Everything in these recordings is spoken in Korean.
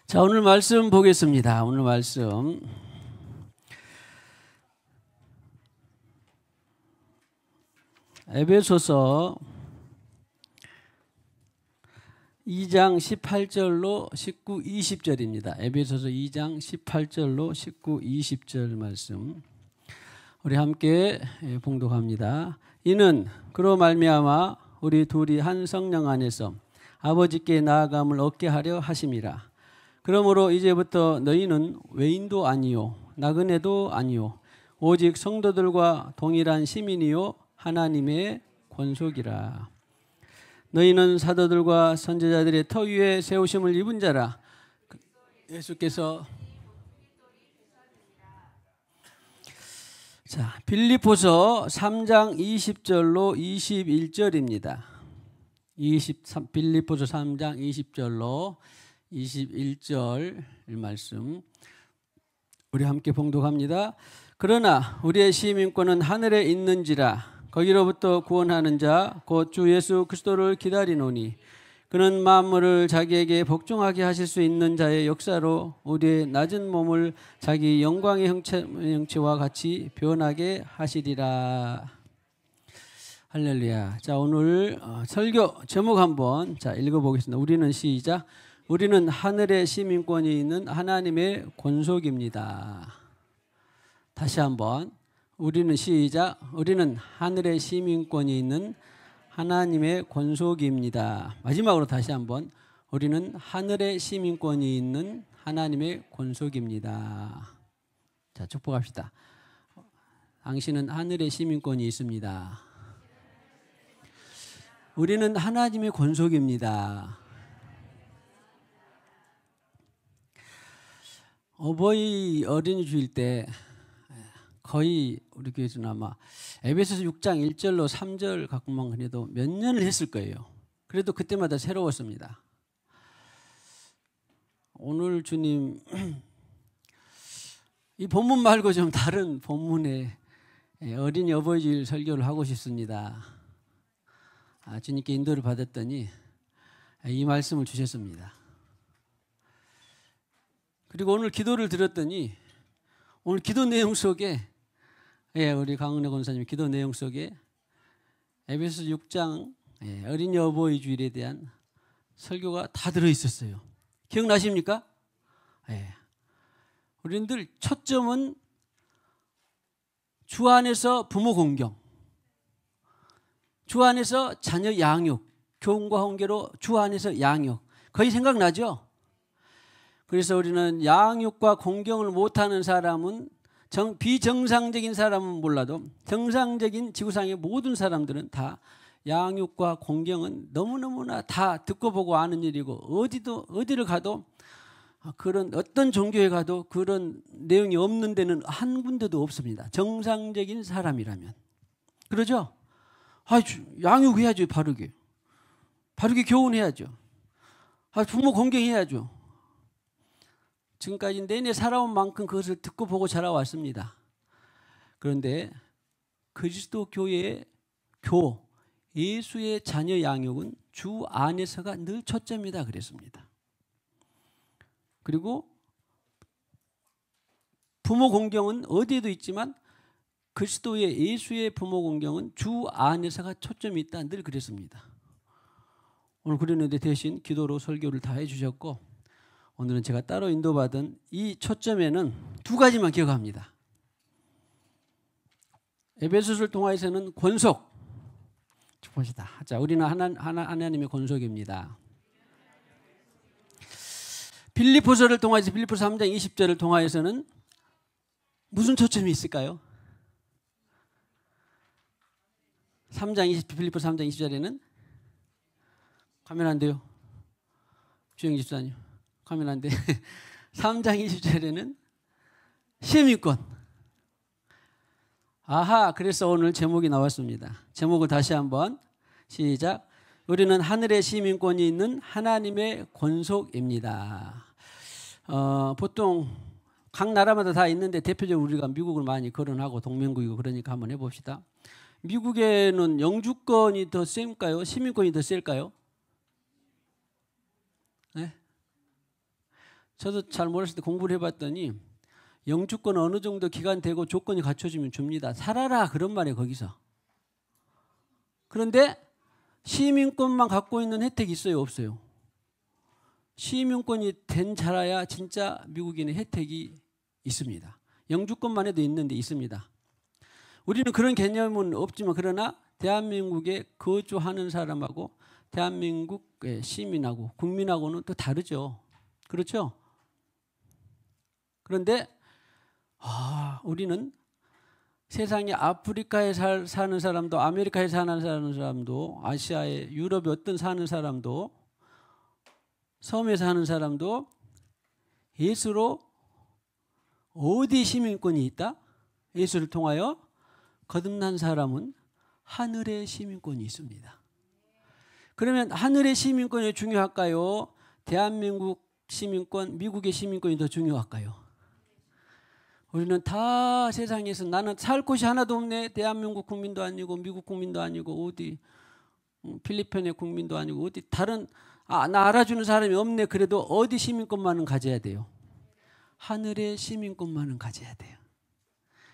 자, 오늘 말씀 보겠습니다. 오늘 말씀 에베소서 2장 18절로 19, 20절입니다. 에베소서 2장 18절로 19, 20절 말씀 우리 함께 봉독합니다. 이는 그로 말미암아 우리 둘이 한 성령 안에서 아버지께 나아감을 얻게 하려 하심이라. 그러므로 이제부터 너희는 외인도 아니요 나그네도 아니요 오직 성도들과 동일한 시민이요 하나님의 권속이라. 너희는 사도들과 선지자들의 터 위에 세우심을 입은 자라. 예수께서 자, 빌립보서 3장 20절로 21절입니다. 빌립보서 3장 20절로 21절 말씀 우리 함께 봉독합니다. 그러나 우리의 시민권은 하늘에 있는지라. 거기로부터 구원하는 자 곧 주 예수 그리스도를 기다리노니 그는 만물을 자기에게 복종하게 하실 수 있는 자의 역사로 우리의 낮은 몸을 자기 영광의 형체와 같이 변하게 하시리라. 할렐루야. 자, 오늘 설교 제목 한번 읽어보겠습니다. 우리는 시작. 우리는 하늘의 시민권이 있는 하나님의 권속입니다. 다시 한번 우리는 시작. 우리는 하늘의 시민권이 있는 하나님의 권속입니다. 마지막으로 다시 한번 우리는 하늘의 시민권이 있는 하나님의 권속입니다. 자, 축복합시다. 당신은 하늘의 시민권이 있습니다. 우리는 하나님의 권속입니다. 어버이 주일 때 거의 우리 교회에서는 아마 에베소서 6장 1절로 3절 갖고만 해도 몇 년을 했을 거예요. 그래도 그때마다 새로웠습니다. 오늘 주님 이 본문 말고 좀 다른 본문에 어린이 어버이 주일 설교를 하고 싶습니다. 주님께 인도를 받았더니 이 말씀을 주셨습니다. 그리고 오늘 기도를 들었더니 오늘 기도 내용 속에 우리 강은혜 권사님 기도 내용 속에 에베소서 6장 어린이 어버이 주일에 대한 설교가 다 들어있었어요. 기억나십니까? 우리들 초점은 주 안에서 부모 공경, 주 안에서 자녀 양육, 교훈과 훈계로 주 안에서 양육. 거의 생각나죠? 그래서 우리는 양육과 공경을 못하는 사람은 비정상적인 사람은 몰라도 정상적인 지구상의 모든 사람들은 다 양육과 공경은 너무너무나 다 듣고 보고 아는 일이고 어디를 가도 그런 어떤 종교에 가도 그런 내용이 없는 데는 한 군데도 없습니다. 정상적인 사람이라면. 그러죠? 양육해야죠. 바르게 교훈해야죠. 부모 공경해야죠. 지금까지 내내 살아온 만큼 그것을 듣고 보고 자라왔습니다. 그런데 그리스도 교회의 예수의 자녀 양육은 주 안에서가 늘 초점이다 그랬습니다. 그리고 부모 공경은 어디에도 있지만 그리스도의 예수의 부모 공경은 주 안에서가 초점이 있다 늘 그랬습니다. 오늘 그랬는데 대신 기도로 설교를 다 해주셨고 오늘은 제가 따로 인도받은 이 초점에는 두 가지만 기억합니다. 에베소서를 통해서는 권속. 봅시다. 자, 우리는 하나님의 권속입니다. 빌립보서를 통해서 빌립보서 3장 20절을 통하여서는 무슨 초점이 있을까요? 빌립보서 3장 20절에는 가면 안 돼요. 주영 집사님. 가면 안 돼. 3장 20절에는 시민권. 그래서 오늘 제목이 나왔습니다. 제목을 다시 한번 시작. 우리는 하늘의 시민권이 있는 하나님의 권속입니다. 보통 각 나라마다 다 있는데 대표적으로 우리가 미국을 많이 거론하고 동맹국이고 그러니까 한번 해봅시다. 미국에는 영주권이 더 셀까요? 시민권이 더 셀까요? 네? 저도 잘 몰랐을 때 공부를 해봤더니 영주권 어느 정도 기간 되고 조건이 갖춰지면 줍니다. 살아라 그런 말이에요 거기서. 그런데 시민권만 갖고 있는 혜택이 있어요 없어요? 시민권이 된 자라야 진짜 미국인의 혜택이 있습니다. 영주권만 해도 있는데 있습니다. 우리는 그런 개념은 없지만 그러나 대한민국에 거주하는 사람하고 대한민국의 시민하고 국민하고는 또 다르죠. 그렇죠? 그런데 우리는 세상에 아프리카에 사는 사람도 아메리카에 사는 사람도 아시아에 유럽에 어떤 사는 사람도 섬에 사는 사람도 예수로 어디 시민권이 있다? 예수를 통하여 거듭난 사람은 하늘의 시민권이 있습니다. 그러면 하늘의 시민권이 중요할까요? 대한민국 시민권, 미국의 시민권이 더 중요할까요? 우리는 다 세상에서 나는 살 곳이 하나도 없네. 대한민국 국민도 아니고 미국 국민도 아니고 어디 필리핀의 국민도 아니고 어디 다른 나 알아주는 사람이 없네. 그래도 어디 시민권만은 가져야 돼요? 하늘의 시민권만은 가져야 돼요.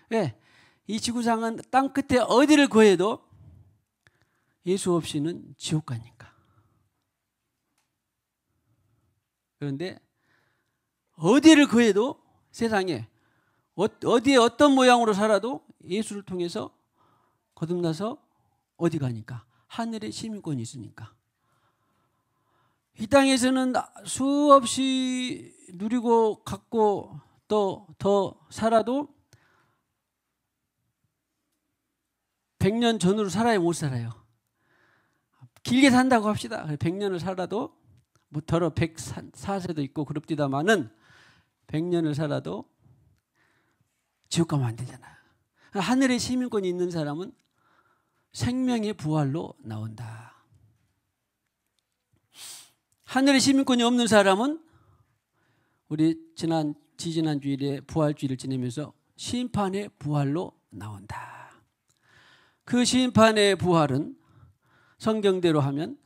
왜? 이 지구상은 땅 끝에 어디를 구해도 예수 없이는 지옥 가니까. 그런데 어디를 구해도 세상에 어디에 어떤 모양으로 살아도 예수를 통해서 거듭나서 어디 가니까? 하늘의 시민권이 있으니까. 이 땅에서는 수없이 누리고 갖고 또 더 살아도 100년 전으로 살아야 못 살아요. 길게 산다고 합시다. 100년을 살아도 뭐 더러 104세도 있고 그럽디다마는 100년을 살아도 지옥 가면 안 되잖아요. 하늘의 시민권이 있는 사람은 생명의 부활로 나온다. 하늘의 시민권이 없는 사람은 우리 지지난 주일에 부활주일을 지내면서 심판의 부활로 나온다. 그 심판의 부활은 성경대로 하면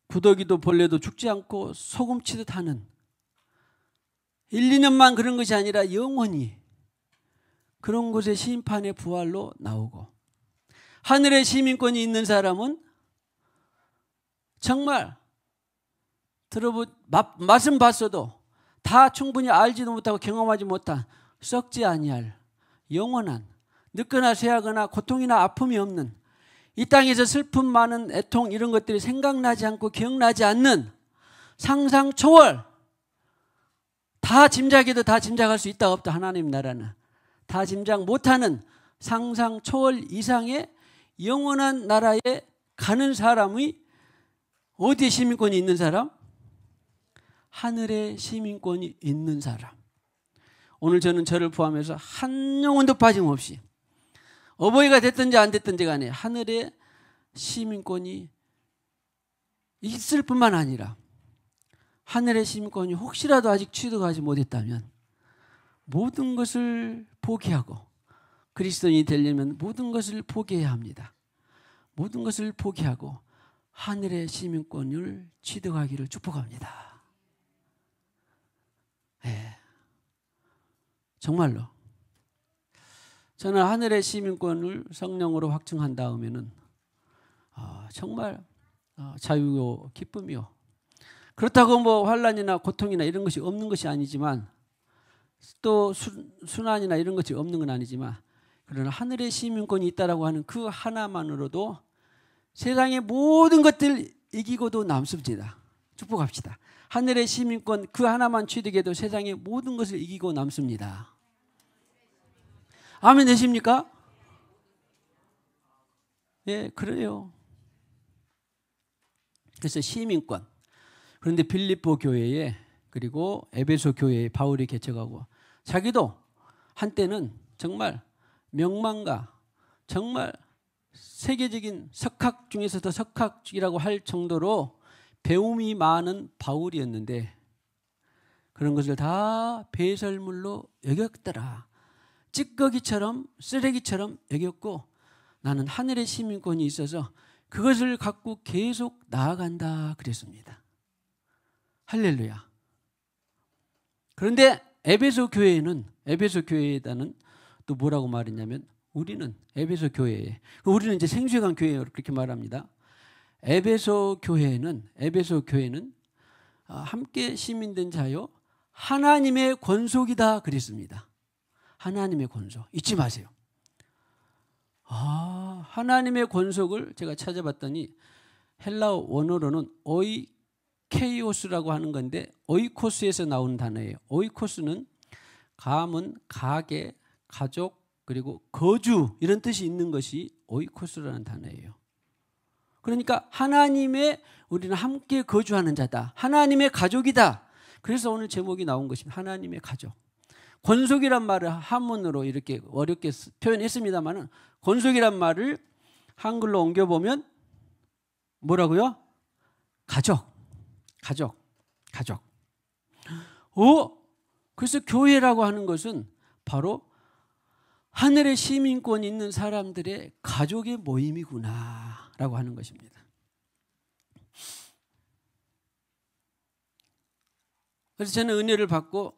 구더기도 벌레도 죽지 않고 소금치듯 하는 1, 2년만 그런 것이 아니라 영원히 그런 곳에 심판의 부활로 나오고, 하늘의 시민권이 있는 사람은 정말 맛은 봤어도 다 충분히 알지도 못하고 경험하지 못한 썩지 아니할 영원한 늦거나 새하거나 고통이나 아픔이 없는 이 땅에서 슬픔 많은 애통 이런 것들이 생각나지 않고 기억나지 않는 상상 초월, 다 짐작해도 다 짐작할 수 있다 없다 하나님 나라는 다 짐작 못하는 상상 초월 이상의 영원한 나라에 가는 사람이 어디에 시민권이 있는 사람? 하늘의 시민권이 있는 사람. 오늘 저는 저를 포함해서 한 영혼도 빠짐없이 어버이가 됐든지 안 됐든지 간에 하늘의 시민권이 있을 뿐만 아니라 하늘의 시민권이 혹시라도 아직 취득하지 못했다면 모든 것을 포기하고, 그리스도인이 되려면 모든 것을 포기해야 합니다. 모든 것을 포기하고 하늘의 시민권을 취득하기를 축복합니다. 네. 정말로 저는 하늘의 시민권을 성령으로 확증한 다음에는 정말 자유요 기쁨이요. 그렇다고 뭐 환난이나 고통이나 이런 것이 없는 것이 아니지만, 또 순환이나 이런 것이 없는 건 아니지만, 그러나 하늘의 시민권이 있다라고 하는 그 하나만으로도 세상의 모든 것들 이기고도 남습니다. 축복합시다. 하늘의 시민권 그 하나만 취득해도 세상의 모든 것을 이기고 남습니다. 아멘 되십니까? 예, 그래요. 그래서 시민권. 그런데 빌립보 교회에 그리고 에베소 교회에 바울이 개척하고, 자기도 한때는 정말 명망가, 정말 세계적인 석학 중에서도 석학이라고 할 정도로 배움이 많은 바울이었는데 그런 것을 다 배설물로 여겼더라. 찌꺼기처럼 쓰레기처럼 여겼고, 나는 하늘의 시민권이 있어서 그것을 갖고 계속 나아간다 그랬습니다. 할렐루야. 그런데 에베소 교회에다는 또 뭐라고 말했냐면 우리는 에베소 교회에 우리는 이제 생수관 교회예요. 그렇게 말합니다. 에베소 교회는 함께 시민된 자요 하나님의 권속이다 그랬습니다. 하나님의 권속 잊지 마세요. 하나님의 권속을 제가 찾아봤더니 헬라어 원어로는 오이케이오스라고 하는 건데 오이코스에서 나온 단어예요. 오이코스는 가문, 가게, 가족 그리고 거주 이런 뜻이 있는 것이 오이코스라는 단어예요. 그러니까 우리는 함께 거주하는 자다. 하나님의 가족이다. 그래서 오늘 제목이 나온 것입니다. 하나님의 가족. 권속이란 말을 한문으로 이렇게 어렵게 표현했습니다만 권속이란 말을 한글로 옮겨보면 뭐라고요? 가족. 그래서 교회라고 하는 것은 바로 하늘의 시민권이 있는 사람들의 가족의 모임이구나 라고 하는 것입니다. 그래서 저는 은혜를 받고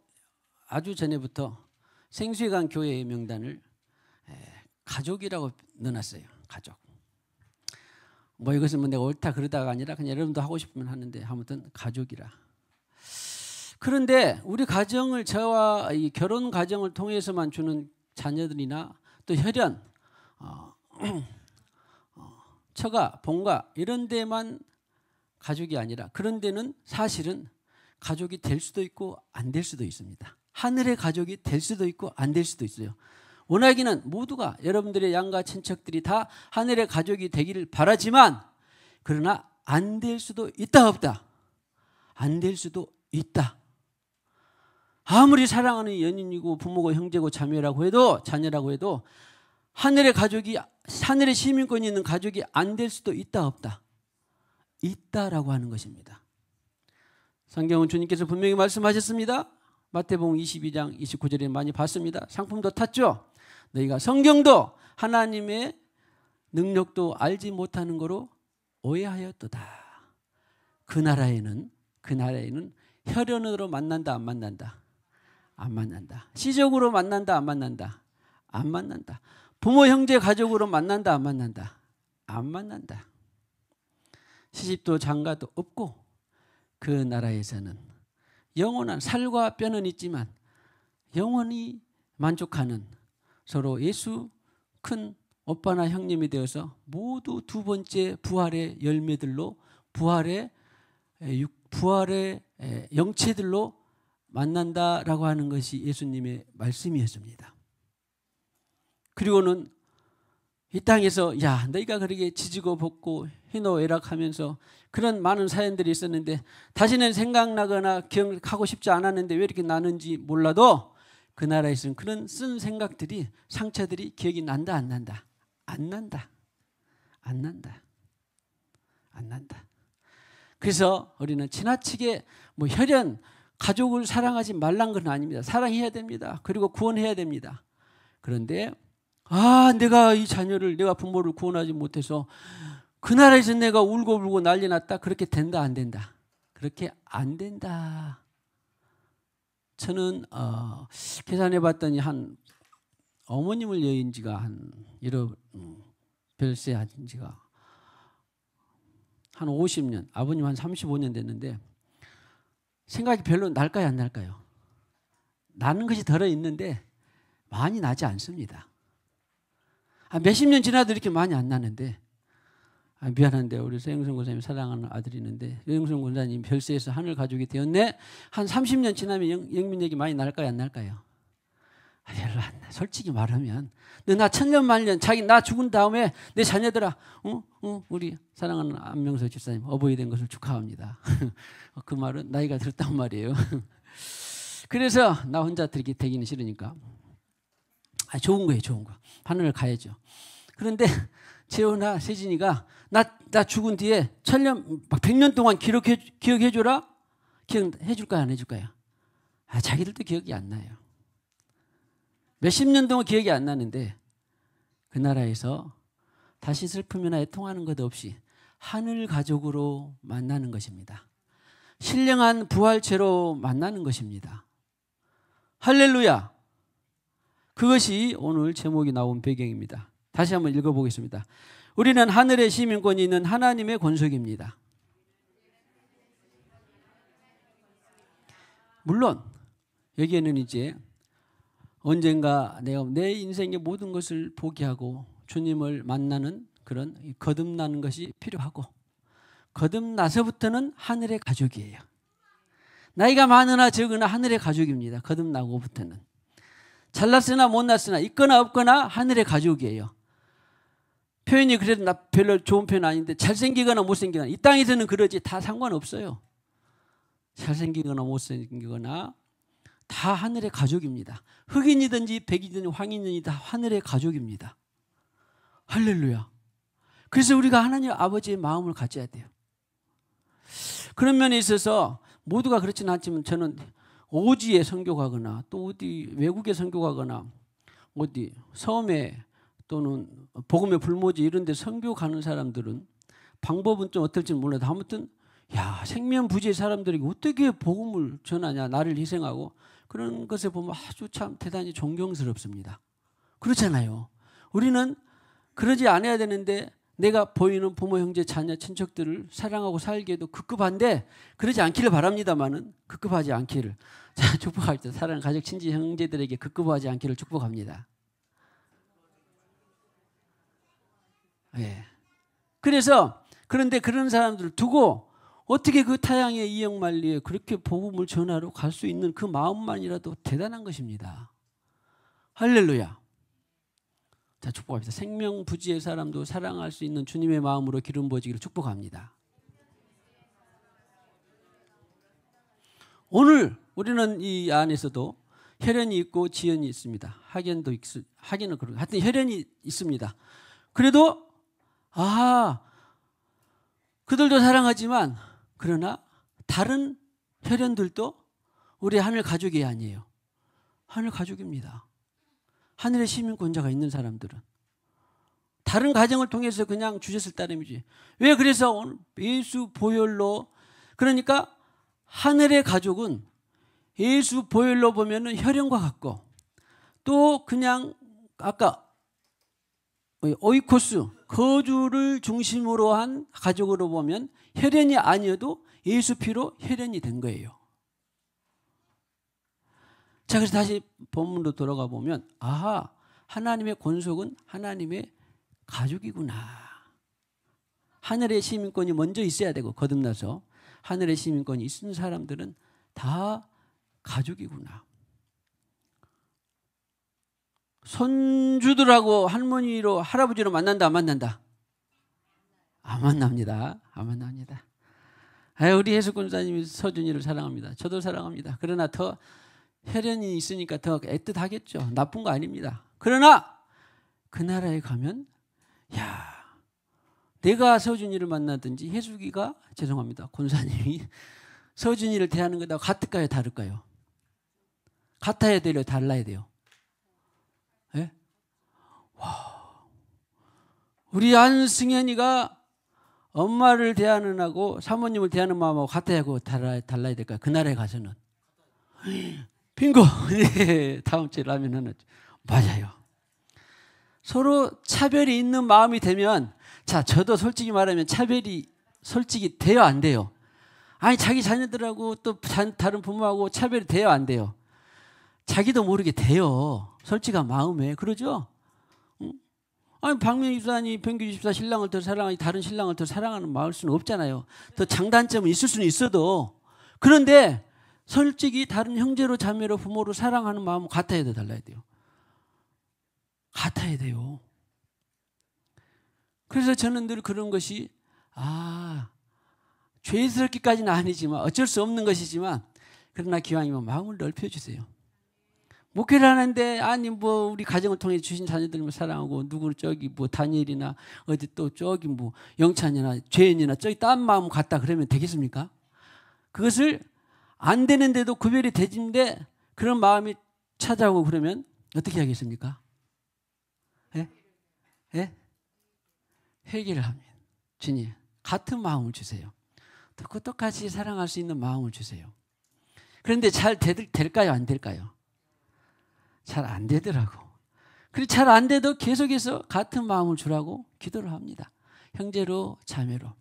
아주 전에부터 생수관 교회의 명단을 가족이라고 넣어놨어요. 가족. 뭐 이것은 내가 옳다 그러다가 아니라 그냥 여러분도 하고 싶으면 하는데 아무튼 가족이라. 그런데 우리 가정을 저와 이 결혼 가정을 통해서만 주는 자녀들이나 또 혈연, 처가, 본가 이런 데만 가족이 아니라 그런 데는 사실은 가족이 될 수도 있고 안 될 수도 있습니다. 하늘의 가족이 될 수도 있고 안 될 수도 있어요. 원하기는 모두가 여러분들의 양가 친척들이 다 하늘의 가족이 되기를 바라지만 그러나 안 될 수도 있다 없다. 안 될 수도 있다. 아무리 사랑하는 연인이고 부모고 형제고 자매라고 해도 자녀라고 해도 하늘의 시민권이 있는 가족이 안 될 수도 있다 없다. 있다라고 하는 것입니다. 성경은 주님께서 분명히 말씀하셨습니다. 마태복음 22장 29절에 많이 봤습니다. 상품도 탔죠. 너희가 성경도 하나님의 능력도 알지 못하는 거로 오해하였도다. 그 나라에는 혈연으로 만난다 안 만난다? 안 만난다. 시적으로 만난다 안 만난다? 안 만난다. 부모 형제 가족으로 만난다 안 만난다? 안 만난다. 시집도 장가도 없고 그 나라에서는 영원한 살과 뼈는 있지만 영원히 만족하는 서로 예수 큰 오빠나 형님이 되어서 모두 두 번째 부활의 열매들로 부활의 영체들로 만난다라고 하는 것이 예수님의 말씀이었습니다. 그리고는 이 땅에서 야 너희가 그렇게 지지고 볶고 희노애락하면서 그런 많은 사연들이 있었는데 다시는 생각나거나 기억하고 싶지 않았는데 왜 이렇게 나는지 몰라도 그 나라에서는 그런 쓴 생각들이 상처들이 기억이 난다 안 난다? 안 난다. 안 난다. 안 난다. 그래서 우리는 지나치게 뭐 혈연 가족을 사랑하지 말란 건 아닙니다. 사랑해야 됩니다. 그리고 구원해야 됩니다. 그런데 내가 이 자녀를 내가 부모를 구원하지 못해서 그 나라에서 내가 울고불고 난리 났다. 그렇게 된다 안 된다? 그렇게 안 된다. 저는 계산해 봤더니 한 어머님을 여인 지가 한 별세 한 지가 한 50년, 아버님 한 35년 됐는데 생각이 별로 날까요 안 날까요? 나는 것이 덜어 있는데 많이 나지 않습니다. 몇십 년 지나도 이렇게 많이 안 나는데 미안한데 우리 서영선 권사님 사랑하는 아들이 있는데 서영선 권사님 별세에서 하늘 가족이 되었네. 한 30년 지나면 영민력이 많이 날까요 안 날까요? 별로 안 나. 솔직히 말하면 너 나 천년만년 나 죽은 다음에 내 자녀들아 우리 사랑하는 안명서 집사님 어버이 된 것을 축하합니다. 그 말은 나이가 들었단 말이에요. 그래서 나 혼자 되기는 싫으니까 좋은 거예요. 좋은 거. 하늘을 가야죠. 그런데 재호나 세진이가 나 죽은 뒤에 100년 동안 기억해줘라? 기억해줄까요? 안 해줄까요? 자기들도 기억이 안 나요. 몇십 년 동안 기억이 안 나는데 그 나라에서 다시 슬픔이나 애통하는 것 없이 하늘 가족으로 만나는 것입니다. 신령한 부활체로 만나는 것입니다. 할렐루야. 그것이 오늘 제목이 나온 배경입니다. 다시 한번 읽어보겠습니다. 우리는 하늘의 시민권이 있는 하나님의 권속입니다. 물론 여기에는 이제 언젠가 내가 내 인생의 모든 것을 포기하고 주님을 만나는 그런 거듭나는 것이 필요하고, 거듭나서부터는 하늘의 가족이에요. 나이가 많으나 적으나 하늘의 가족입니다. 거듭나고부터는. 잘났으나 못났으나 있거나 없거나 하늘의 가족이에요. 표현이 그래도 별로 좋은 표현 아닌데, 잘생기거나 못생기거나 이 땅에서는 그러지 다 상관없어요. 잘생기거나 못생기거나 다 하늘의 가족입니다. 흑인이든지 백인이든지 황인이든지 다 하늘의 가족입니다. 할렐루야. 그래서 우리가 하나님 아버지의 마음을 가져야 돼요. 그런 면에 있어서 모두가 그렇지는 않지만 저는 오지에 선교 가거나 또 어디 외국에 선교 가거나 어디 섬에 또는 복음의 불모지 이런 데 선교 가는 사람들은 방법은 좀 어떨지는 몰라도 아무튼 야, 생면부지의 사람들에게 어떻게 복음을 전하냐, 나를 희생하고 그런 것을 보면 아주 참 대단히 존경스럽습니다. 그렇잖아요. 우리는 그러지 않아야 되는데 내가 보이는 부모, 형제, 자녀, 친척들을 사랑하고 살기에도 급급한데 그러지 않기를 바랍니다만은 급급하지 않기를. 자, 축복합니다. 사랑하는 가족, 친지, 형제들에게 급급하지 않기를 축복합니다. 예. 그래서 그런데 그런 사람들을 두고 어떻게 그 타향의 이역만리에 그렇게 복음을 전하러 갈 수 있는 그 마음만이라도 대단한 것입니다. 할렐루야. 자, 축복합니다. 생명부지의 사람도 사랑할 수 있는 주님의 마음으로 기름 부어지기를 축복합니다. 오늘 우리는 이 안에서도 혈연이 있고 지연이 있습니다. 학연은 그런 하여튼 혈연이 있습니다. 그래도 그들도 사랑하지만 그러나 다른 혈연들도 우리 하늘 가족이 아니에요. 하늘 가족입니다. 하늘의 시민권자가 있는 사람들은 다른 가정을 통해서 그냥 주셨을 따름이지. 왜 그래서 오늘 예수 보혈로, 그러니까 하늘의 가족은 예수 보혈로 보면은 혈연과 같고, 또 그냥 아까 오이코스 거주를 중심으로 한 가족으로 보면 혈연이 아니어도 예수 피로 혈연이 된 거예요. 자, 그래서 다시 본문으로 돌아가 보면 하나님의 권속은 하나님의 가족이구나. 하늘의 시민권이 먼저 있어야 되고 거듭나서 하늘의 시민권이 있는 사람들은 다 가족이구나. 손주들하고 할머니로 할아버지로 만난다 안 만난다? 안 만납니다. 안 만납니다. 우리 해수 권사님이 서준이를 사랑합니다. 저도 사랑합니다. 그러나 더 혈연이 있으니까 더 애틋하겠죠. 나쁜 거 아닙니다. 그러나 그 나라에 가면 내가 서준이를 만나든지 해수기가 죄송합니다. 권사님이 서준이를 대하는 거다 같을까요? 다를까요? 같아야 돼요? 달라야 돼요? 네? 와, 우리 안승현이가 엄마를 대하는 하고 사모님을 대하는 마음하고 같아야 하고 달라야 될까요? 그 나라에 가서는. 빙고. 네, 다음 주에 라면 하나. 맞아요. 서로 차별이 있는 마음이 되면, 자, 저도 솔직히 말하면 차별이 솔직히 돼요, 안 돼요? 아니, 자기 자녀들하고 또 다른 부모하고 차별이 돼요, 안 돼요? 자기도 모르게 돼요. 솔직한 마음에. 그러죠? 응? 아니, 박명희 집사님, 변규 집사 신랑을 더 사랑하지 다른 신랑을 더 사랑하는 마을 수는 없잖아요. 더 장단점은 있을 수는 있어도. 그런데 솔직히 다른 형제로 자매로 부모로 사랑하는 마음은 같아야 돼, 달라야 돼요? 같아야 돼요. 그래서 저는 늘 그런 것이 죄스럽기까지는 아니지만 어쩔 수 없는 것이지만, 그러나 기왕이면 마음을 넓혀주세요. 목회를 하는데 우리 가정을 통해 주신 자녀들을 사랑하고 누구 다니엘이나 어디 또 영찬이나 죄인이나 딴 마음 같다 그러면 되겠습니까? 그것을 안 되는데도 구별이 되는데 그런 마음이 찾아오고 그러면 어떻게 하겠습니까? 예? 회개를 하면 주님 같은 마음을 주세요. 똑같이 사랑할 수 있는 마음을 주세요. 그런데 잘 될까요? 안 될까요? 잘 안 되더라고. 그리고 잘 안 돼도 계속해서 같은 마음을 주라고 기도를 합니다. 형제로 자매로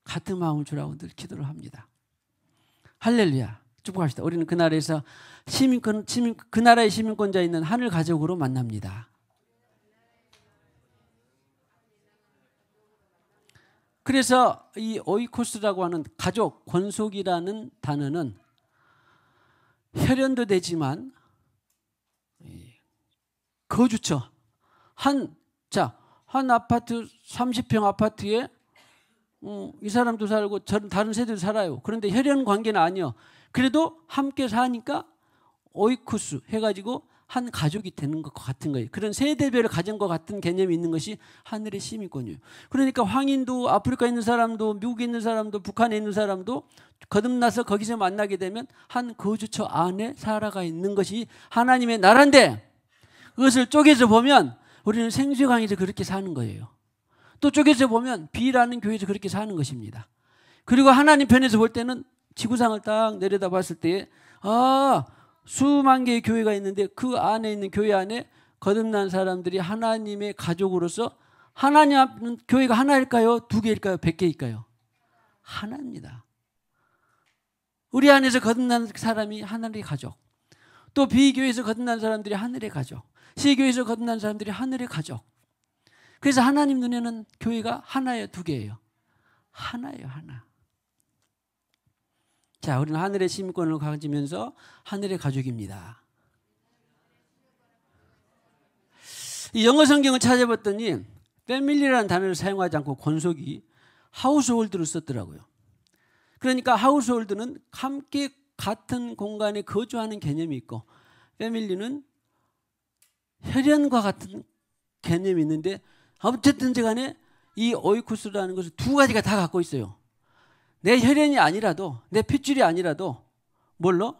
같은 마음을 주라고 늘 기도를 합니다. 할렐루야. 축복합시다. 우리는 그 나라에서 그 나라의 시민권자 있는 하늘 가족으로 만납니다. 그래서 이 오이코스라고 하는 가족, 권속이라는 단어는 혈연도 되지만 거주처. 한 아파트 30평 아파트에 이 사람도 살고 다른 세대도 살아요. 그런데 혈연 관계는 아니요. 그래도 함께 사니까 오이코스 해가지고 한 가족이 되는 것 같은 거예요. 그런 세대별의 가정과 같은 개념이 있는 것이 하늘의 시민권이에요. 그러니까 황인도 아프리카에 있는 사람도 미국에 있는 사람도 북한에 있는 사람도 거듭나서 거기서 만나게 되면 한 거주처 안에 살아가 있는 것이 하나님의 나라인데 그것을 쪼개서 보면 우리는 생수강에서 그렇게 사는 거예요. 또 쪼개서 보면 B라는 교회에서 그렇게 사는 것입니다. 그리고 하나님 편에서 볼 때는 지구상을 딱 내려다 봤을 때 수만 개의 교회가 있는데 그 안에 있는 교회 안에 거듭난 사람들이 하나님의 가족으로서 하나님 교회가 하나일까요? 두 개일까요? 100개일까요? 하나입니다. 우리 안에서 거듭난 사람이 하나님의 가족. 또 B교회에서 거듭난 사람들이 하늘의 가족. C교회에서 거듭난 사람들이 하늘의 가족. 그래서 하나님 눈에는 교회가 하나예요? 두 개예요? 하나예요. 하나. 자, 우리는 하늘의 시민권을 가지면서 하늘의 가족입니다. 이 영어 성경을 찾아봤더니 패밀리라는 단어를 사용하지 않고 권속이 하우스홀드를 썼더라고요. 그러니까 하우스홀드는 함께 같은 공간에 거주하는 개념이 있고 패밀리는 혈연과 같은 개념이 있는데 어쨌든 간에 이 오이코스라는 것을 두 가지가 다 갖고 있어요. 내 혈연이 아니라도 내 핏줄이 아니라도 뭘로?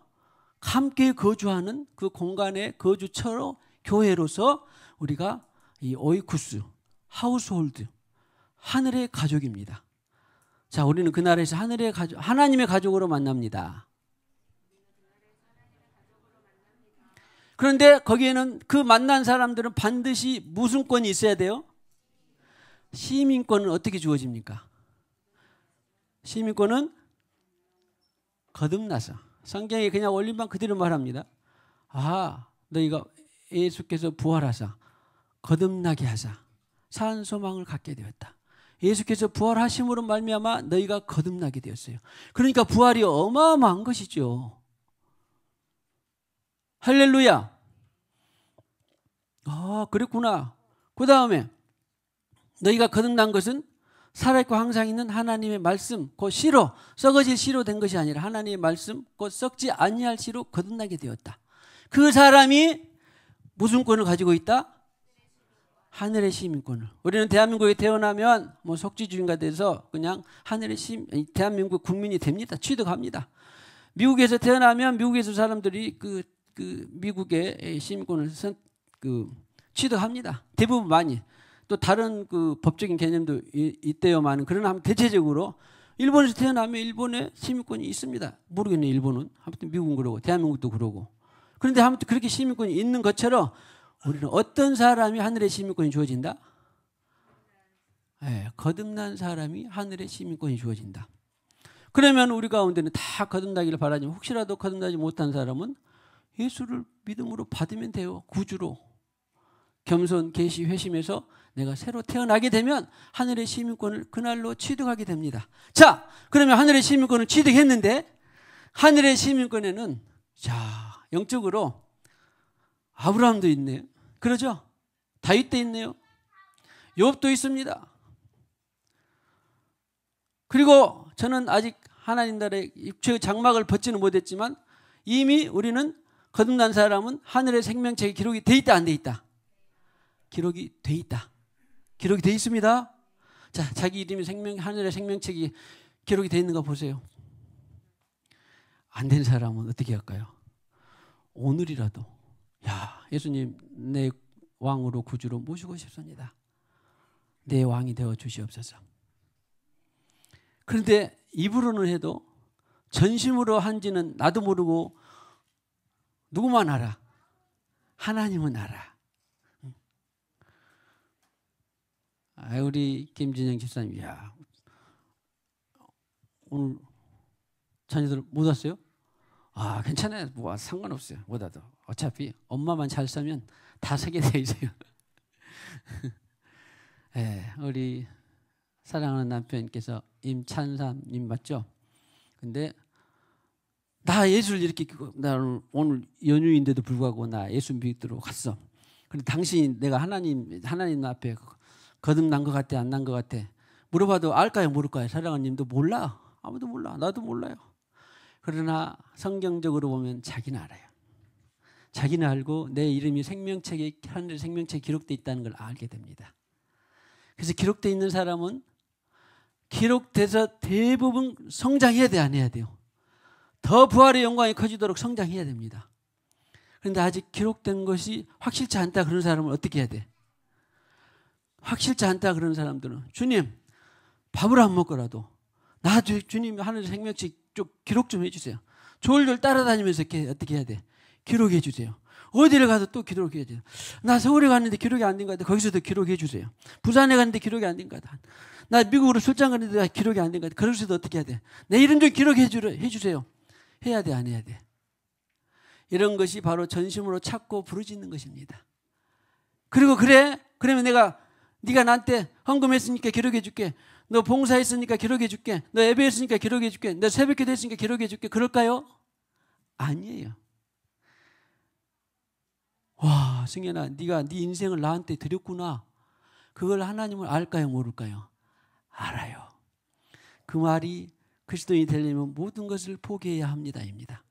함께 거주하는 그 공간의 거주처로 교회로서 우리가 이 오이쿠스, 하우스홀드, 하늘의 가족입니다. 자, 우리는 그 나라에서 하늘의 가족, 하나님의 가족으로 만납니다. 그런데 거기에는 그 만난 사람들은 반드시 무슨 권이 있어야 돼요? 시민권은 어떻게 주어집니까? 시민권은 거듭나서 성경에 그냥 올림만 그대로 말합니다. 너희가 예수께서 부활하사 거듭나게 하사 산 소망을 갖게 되었다. 예수께서 부활하심으로 말미암아 너희가 거듭나게 되었어요. 그러니까 부활이 어마어마한 것이죠. 할렐루야. 그랬구나. 그 다음에 너희가 거듭난 것은 살아있고 항상 있는 하나님의 말씀, 곧 씨로, 썩어질 씨로 된 것이 아니라 하나님의 말씀, 곧 썩지 아니할 씨로 거듭나게 되었다. 그 사람이 무슨 권을 가지고 있다? 하늘의 시민권을. 우리는 대한민국에 태어나면 속지주의가 돼서 그냥 하늘의 대한민국 국민이 됩니다. 취득합니다. 미국에서 태어나면 미국에서 사람들이 그 미국의 시민권을 취득합니다. 대부분 많이. 또 다른 그 법적인 개념도 있대요만 그러나 대체적으로 일본에서 태어나면 일본의 시민권이 있습니다. 모르겠네 일본은. 아무튼 미국은 그러고 대한민국도 그러고. 그런데 아무튼 그렇게 시민권이 있는 것처럼 우리는 어떤 사람이 하늘의 시민권이 주어진다? 거듭난 사람이 하늘의 시민권이 주어진다. 그러면 우리 가운데는 다 거듭나기를 바라지만 혹시라도 거듭나지 못한 사람은 예수를 믿음으로 받으면 돼요. 구주로. 겸손, 계시, 회심에서 내가 새로 태어나게 되면 하늘의 시민권을 그날로 취득하게 됩니다. 자, 그러면 하늘의 시민권을 취득했는데 하늘의 시민권에는 영적으로 아브라함도 있네요. 그러죠? 다윗도 있네요. 욥도 있습니다. 그리고 저는 아직 하나님 나라의 입체의 장막을 벗지는 못했지만 이미 우리는 거듭난 사람은 하늘의 생명책에 기록이 돼 있다 안 돼 있다? 기록이 돼 있다. 기록이 돼 있습니다. 자, 자기 이름이 하늘의 생명책이 기록이 돼 있는 거 보세요. 안 된 사람은 어떻게 할까요? 오늘이라도 예수님 내 왕으로 구주로 모시고 싶습니다. 내 왕이 되어 주시옵소서. 그런데 입으로는 해도 전심으로 한지는 나도 모르고 누구만 알아. 하나님은 알아. 우리 김진영 집사님, 야, 오늘 자녀들 못 왔어요? 괜찮아요. 뭐 상관없어요. 못 와도 어차피 엄마만 잘 살면 다 서게 돼 있어요. 네, 우리 사랑하는 남편께서 임찬삼님 맞죠? 근데 나 예수를 이렇게 나 오늘 연휴인데도 불구하고 나 예수 믿도록 갔어. 근데 당신이 내가 하나님 앞에 거듭난 것 같아, 안 난 것 같아? 물어봐도 알까요, 모를까요? 사랑하는 님도 몰라. 아무도 몰라. 나도 몰라요. 그러나 성경적으로 보면 자기는 알아요. 자기는 알고 내 이름이 생명책에, 하늘 생명책에 기록되어 있다는 걸 알게 됩니다. 그래서 기록되어 있는 사람은 기록돼서 대부분 성장해야 돼, 안 해야 돼요? 더 부활의 영광이 커지도록 성장해야 됩니다. 그런데 아직 기록된 것이 확실치 않다 그런 사람은 어떻게 해야 돼? 확실치 않다 그런 사람들은 주님 밥을 안 먹더라도 나 주님 하늘 생명책 쪽 기록 좀 해주세요. 졸졸 따라다니면서 어떻게 해야 돼? 기록해 주세요. 어디를 가도 또 기록해야 돼요. 나 서울에 갔는데 기록이 안 된 것 같아. 거기서도 기록해 주세요. 부산에 갔는데 기록이 안 된 것 같아. 나 미국으로 출장 갔는데 기록이 안 된 것 같아. 거기서도 어떻게 해야 돼? 내 이름 좀 기록해 주세요. 해야 돼, 안 해야 돼? 이런 것이 바로 전심으로 찾고 부르짖는 것입니다. 그리고 그러면 네가 나한테 헌금했으니까 기록해 줄게. 너 봉사했으니까 기록해 줄게. 너 예배했으니까 기록해 줄게. 너 새벽기도 했으니까 기록해 줄게. 그럴까요? 아니에요. 와, 승현아, 네가 네 인생을 나한테 드렸구나. 그걸 하나님은 알까요, 모를까요? 알아요. 그 말이 그리스도인이 되려면 모든 것을 포기해야 합니다입니다.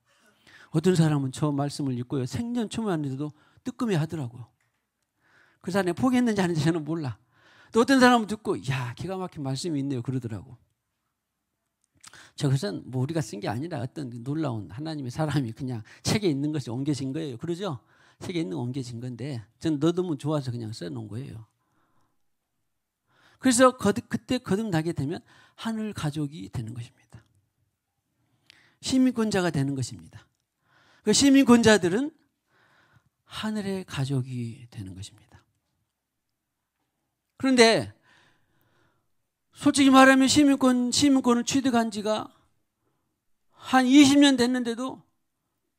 어떤 사람은 저 말씀을 읽고요, 생전 초면에도 뜨끔해 하더라고요. 그 사람이 포기했는지 아닌지 저는 몰라. 또 어떤 사람은 듣고 야, 기가 막힌 말씀이 있네요 그러더라고. 저것은 뭐 우리가 쓴 게 아니라 어떤 놀라운 하나님의 사람이 그냥 책에 있는 것이 옮겨진 거예요. 그러죠? 책에 있는 거 옮겨진 건데 전 너무 좋아서 그냥 써놓은 거예요. 그래서 그때 거듭나게 되면 하늘 가족이 되는 것입니다. 시민권자가 되는 것입니다. 그 시민권자들은 하늘의 가족이 되는 것입니다. 그런데 솔직히 말하면 시민권을 취득한 지가 한 20년 됐는데도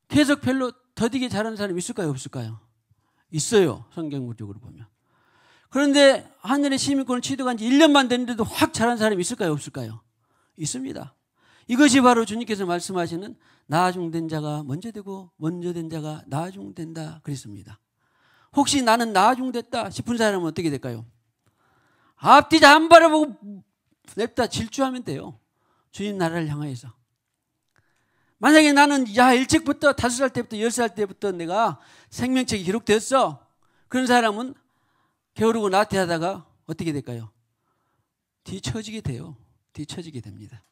계속 별로 더디게 잘하는 사람이 있을까요, 없을까요? 있어요, 성경적으로 보면. 그런데 하늘의 시민권을 취득한 지 1년만 됐는데도 확 잘하는 사람이 있을까요, 없을까요? 있습니다. 이것이 바로 주님께서 말씀하시는 나아중된 자가 먼저 되고 먼저 된 자가 나아중된다 그랬습니다. 혹시 나는 나아중됐다 싶은 사람은 어떻게 될까요? 앞뒤 다 안 바라보고 냅다 질주하면 돼요. 주님 나라를 향하여서. 만약에 나는 일찍부터 5살 때부터 10살 때부터 내가 생명책이 기록됐어. 그런 사람은 게으르고 나태하다가 어떻게 될까요? 뒤처지게 돼요. 뒤처지게 됩니다.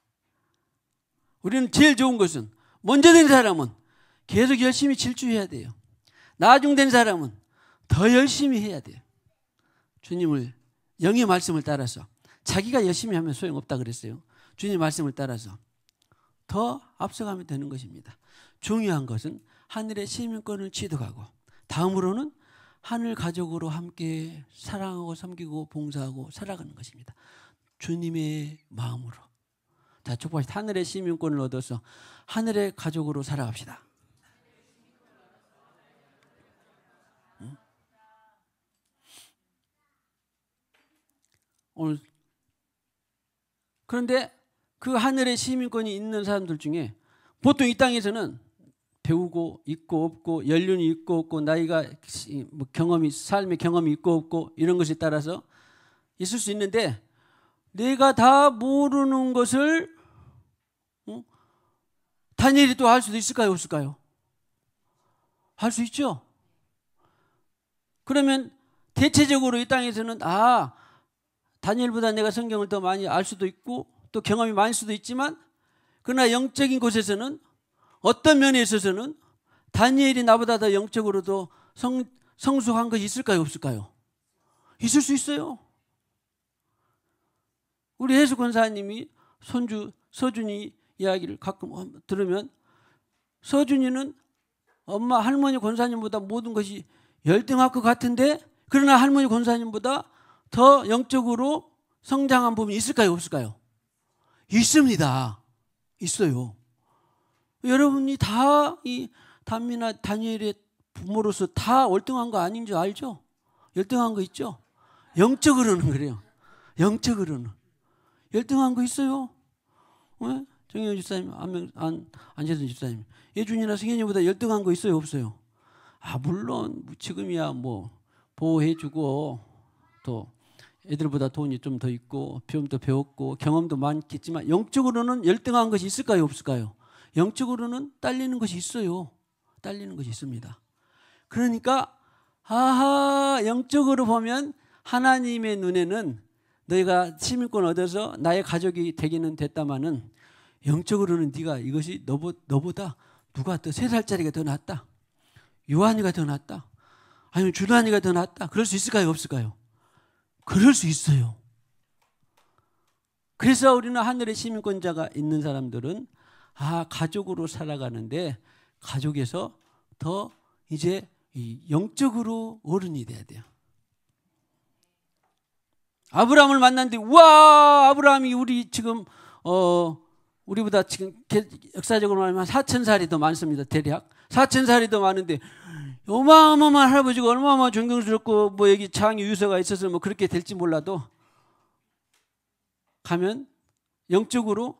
우리는 제일 좋은 것은 먼저 된 사람은 계속 열심히 질주해야 돼요. 나중된 사람은 더 열심히 해야 돼요. 주님을 영의 말씀을 따라서 자기가 열심히 하면 소용없다 그랬어요. 주님의 말씀을 따라서 더 앞서가면 되는 것입니다. 중요한 것은 하늘의 시민권을 취득하고 다음으로는 하늘 가족으로 함께 사랑하고 섬기고 봉사하고 살아가는 것입니다. 주님의 마음으로. 자, 축복합시다. 하늘의 시민권을 얻어서 하늘의 가족으로 살아갑시다. 오늘 그런데 그 하늘의 시민권이 있는 사람들 중에 보통 이 땅에서는 배우고 있고 없고 연륜이 있고 없고 나이가 뭐 삶의 경험이 있고 없고 이런 것에 따라서 있을 수 있는데 내가 다 모르는 것을 다니엘이 또 할 수도 있을까요, 없을까요? 할 수 있죠. 그러면 대체적으로 이 땅에서는 다니엘보다 내가 성경을 더 많이 알 수도 있고 또 경험이 많을 수도 있지만 그러나 영적인 곳에서는 어떤 면에 있어서는 다니엘이 나보다 더 영적으로도 성숙한 것이 있을까요, 없을까요? 있을 수 있어요. 우리 해수 권사님이 손주 서준이 이야기를 가끔 들으면 서준이는 엄마 할머니 권사님보다 모든 것이 열등할 것 같은데 그러나 할머니 권사님보다 더 영적으로 성장한 부분이 있을까요? 없을까요? 있습니다. 있어요. 여러분이 다 이 단미나 다니엘의 부모로서 다 월등한 거 아닌 줄 알죠? 열등한 거 있죠? 영적으로는 그래요. 영적으로는. 열등한 거 있어요. 왜? 정혜원 집사님, 안재선 집사님. 예준이나 승현이보다 열등한 거 있어요? 없어요? 물론 지금이야 뭐 보호해주고 또 애들보다 돈이 좀 더 있고 좀 더 배웠고 경험도 많겠지만 영적으로는 열등한 것이 있을까요? 없을까요? 영적으로는 딸리는 것이 있어요. 딸리는 것이 있습니다. 그러니까 영적으로 보면 하나님의 눈에는 너희가 시민권 얻어서 나의 가족이 되기는 됐다마는 영적으로는 네가 이것이 너보다 누가 더 3살짜리가 더 낫다. 요한이가 더 낫다. 아니면 주단이가 더 낫다. 그럴 수 있을까요? 없을까요? 그럴 수 있어요. 그래서 우리는 하늘의 시민권자가 있는 사람들은 가족으로 살아가는데 가족에서 더 이제 영적으로 어른이 돼야 돼요. 아브라함을 만났는데 우와 아브라함이 우리 지금 우리보다 지금 역사적으로 말하면 4,000살이 더 많습니다. 대략 4,000살이 더 많은데 어마어마한 할아버지가 얼마나 존경스럽고 뭐 여기 장유 유서가 있어서 뭐 그렇게 될지 몰라도 가면 영적으로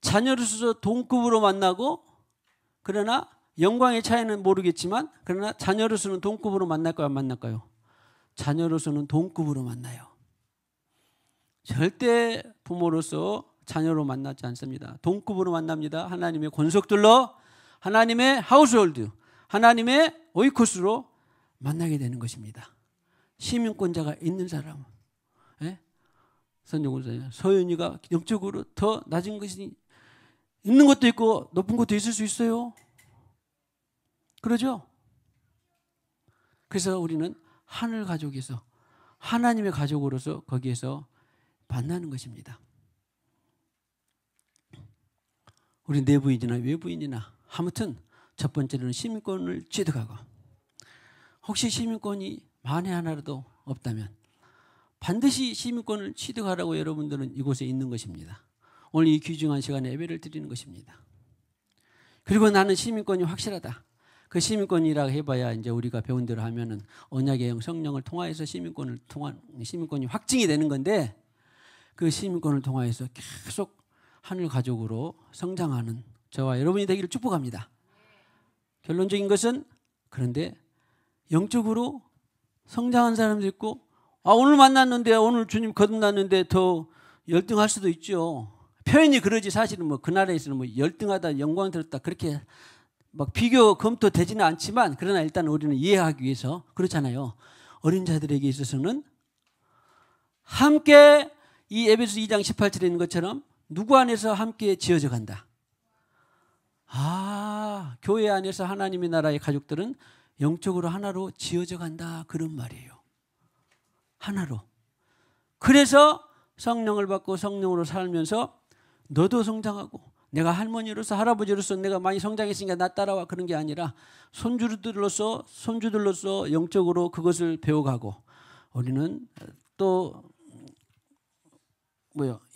자녀로서 동급으로 만나고 그러나 영광의 차이는 모르겠지만 그러나 자녀로서는 동급으로 만날까요? 안 만날까요? 자녀로서는 동급으로 만나요. 절대 부모로서 자녀로 만나지 않습니다. 동급으로 만납니다. 하나님의 권속들로 하나님의 하우스홀드 하나님의 오이코스로 만나게 되는 것입니다. 시민권자가 있는 사람 선정권자님 서윤이가 영적으로 더 낮은 것이 있는 것도 있고 높은 것도 있을 수 있어요. 그러죠? 그래서 우리는 하늘 가족에서 하나님의 가족으로서 거기에서 만나는 것입니다. 우리 내부인이나 외부인이나 아무튼 첫 번째로는 시민권을 취득하고 혹시 시민권이 만에 하나라도 없다면 반드시 시민권을 취득하라고 여러분들은 이곳에 있는 것입니다. 오늘 이 귀중한 시간에 예배를 드리는 것입니다. 그리고 나는 시민권이 확실하다. 그 시민권이라고 해봐야 이제 우리가 배운 대로 하면은 언약의 영 성령을 통하여서 시민권이 확증이 되는 건데 그 시민권을 통하여서 계속 하늘 가족으로 성장하는 저와 여러분이 되기를 축복합니다. 결론적인 것은 그런데 영적으로 성장한 사람도 있고 오늘 만났는데 오늘 주님 거듭났는데 더 열등할 수도 있죠. 표현이 그러지 사실은 뭐 그 나라에서는 뭐 열등하다 영광 들었다 그렇게 막 비교 검토되지는 않지만 그러나 일단 우리는 이해하기 위해서 그렇잖아요. 어린 자들에게 있어서는 함께 이 에베소 2장 18절에 있는 것처럼 누구 안에서 함께 지어져 간다. 교회 안에서 하나님의 나라의 가족들은 영적으로 하나로 지어져 간다 그런 말이에요. 하나로. 그래서 성령을 받고 성령으로 살면서 너도 성장하고 내가 할머니로서 할아버지로서 내가 많이 성장했으니까 나 따라와 그런 게 아니라 손주들로서 영적으로 그것을 배워가고 우리는 또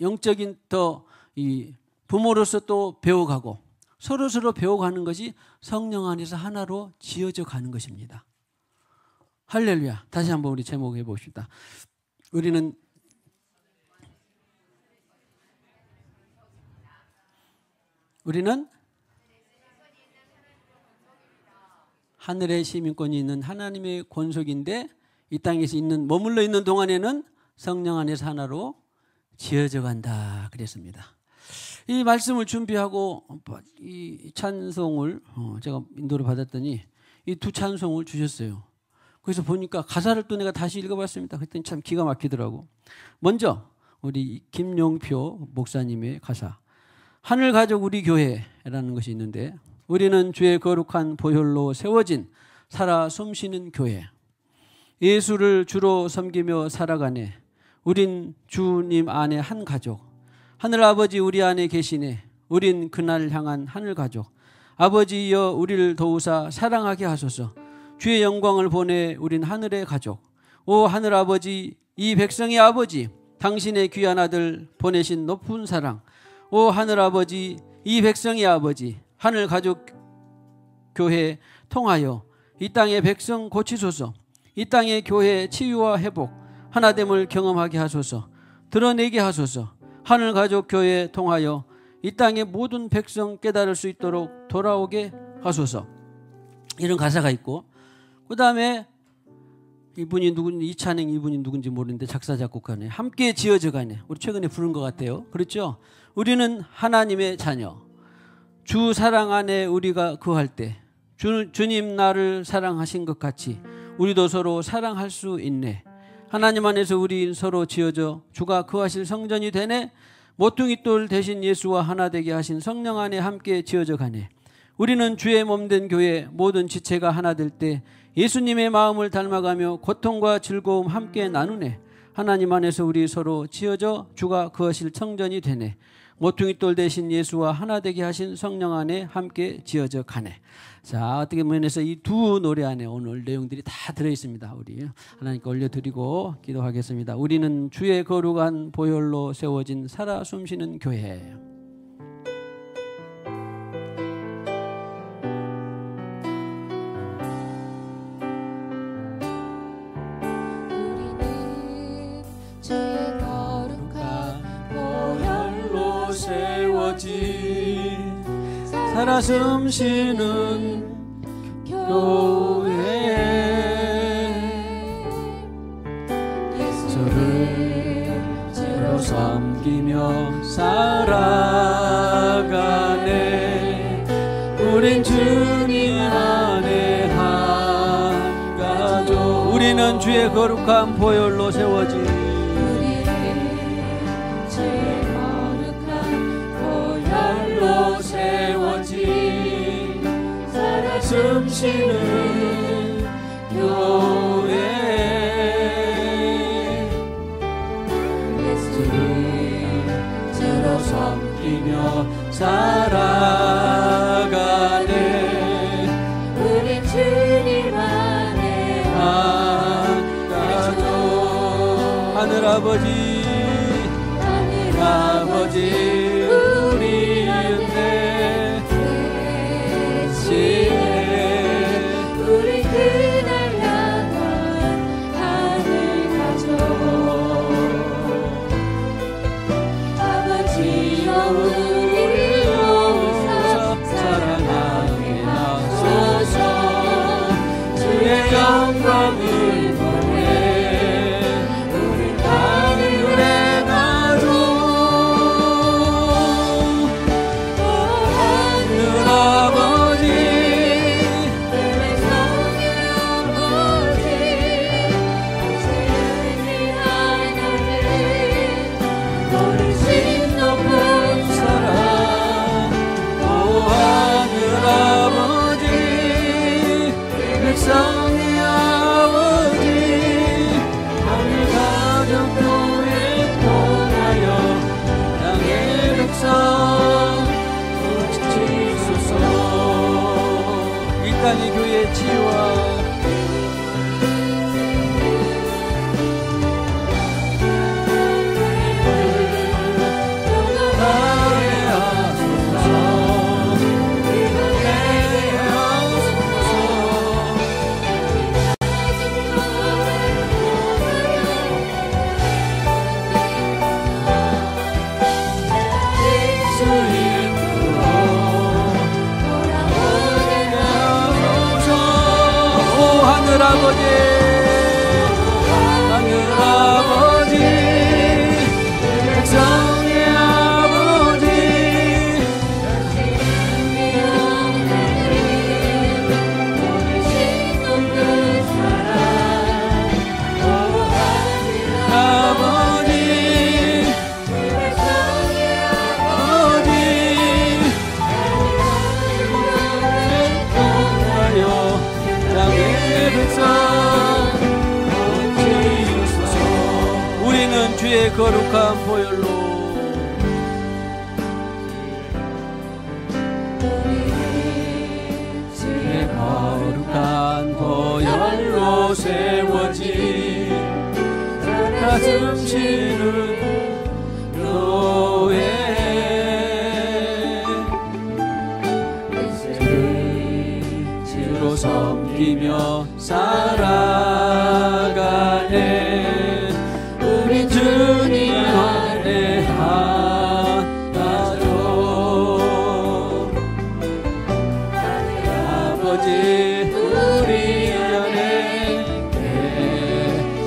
영적인 더 이 부모로서 또 배워가고 서로 배워가는 것이 성령 안에서 하나로 지어져 가는 것입니다. 할렐루야. 다시 한번 우리 제목 해봅시다. 우리는 하늘의 시민권이 있는 하나님의 권속인데 이 땅에서 머물러 있는 동안에는 성령 안에서 하나로 지어져 간다 그랬습니다. 이 말씀을 준비하고 이 찬송을 제가 인도를 받았더니 이 두 찬송을 주셨어요. 그래서 보니까 가사를 또 내가 다시 읽어봤습니다. 그랬더니 참 기가 막히더라고. 먼저 우리 김용표 목사님의 가사 하늘 가족 우리 교회라는 것이 있는데 우리는 주의 거룩한 보혈로 세워진 살아 숨쉬는 교회 예수를 주로 섬기며 살아가네 우린 주님 안에 한 가족 하늘아버지 우리 안에 계시네 우린 그날 향한 하늘가족 아버지여 우리를 도우사 사랑하게 하소서 주의 영광을 보내 우린 하늘의 가족. 오 하늘 아버지, 이 백성의 아버지, 당신의 귀한 아들 보내신 높은 사랑. 오 하늘 아버지, 이 백성의 아버지, 하늘 가족 교회 통하여 이 땅의 백성 고치소서. 이 땅의 교회 치유와 회복, 하나됨을 경험하게 하소서. 드러내게 하소서. 하늘 가족 교회 통하여 이 땅의 모든 백성 깨달을 수 있도록 돌아오게 하소서. 이런 가사가 있고, 그 다음에 이분이 누군지, 이찬행 이분이 누군지 모르는데 작사 작곡가네. 함께 지어져 가네. 우리 최근에 부른 것 같아요. 그렇죠? 우리는 하나님의 자녀. 주 사랑 안에 우리가 거할 때 주님 나를 사랑하신 것 같이 우리도 서로 사랑할 수 있네. 하나님 안에서 우리 서로 지어져 주가 거하실 성전이 되네. 모퉁이 돌 대신 예수와 하나 되게 하신 성령 안에 함께 지어져 가네. 우리는 주의 몸된 교회 모든 지체가 하나 될 때 예수님의 마음을 닮아가며 고통과 즐거움 함께 나누네. 하나님 안에서 우리 서로 지어져 주가 거하실 성전이 되네. 모퉁이 돌 대신 예수와 하나 되게 하신 성령 안에 함께 지어져 가네. 자, 어떻게 면에서 이 두 노래 안에 오늘 내용들이 다 들어있습니다. 우리 하나님께 올려드리고 기도하겠습니다. 우리는 주의 거룩한 보혈로 세워진 살아 숨쉬는 교회. 살아 숨쉬는 교회 예수를 섬기며 살아가네. 우린 주님 안에 한 가족. 우리는 주의 거룩한 보혈로 세워진 숨쉬는 교회 예수를 주로 섬기며 살아가네. 우린 주님 안에 한 가족. 하늘 아버지, 하늘 아버지 우리 은혜 대신 영광을 보내 우리 하늘의 가족. 하늘 아버지, 백성의 아버지, 당신을 위한 하늘 버리신 높은 사랑. 오 하늘 아버지, 백성 땅의 교회 치유와 아버지, 하늘 아버지, 백성의 아버지, 아버지, 백성의 아버지, 통하여 땅의 백성 지으소서. 우리는 주의 거룩한 보혈로 주의 거룩한 보혈로 주로 섬기며 살아가네. 우리 주님 안에 하나로 아버지 우리 안에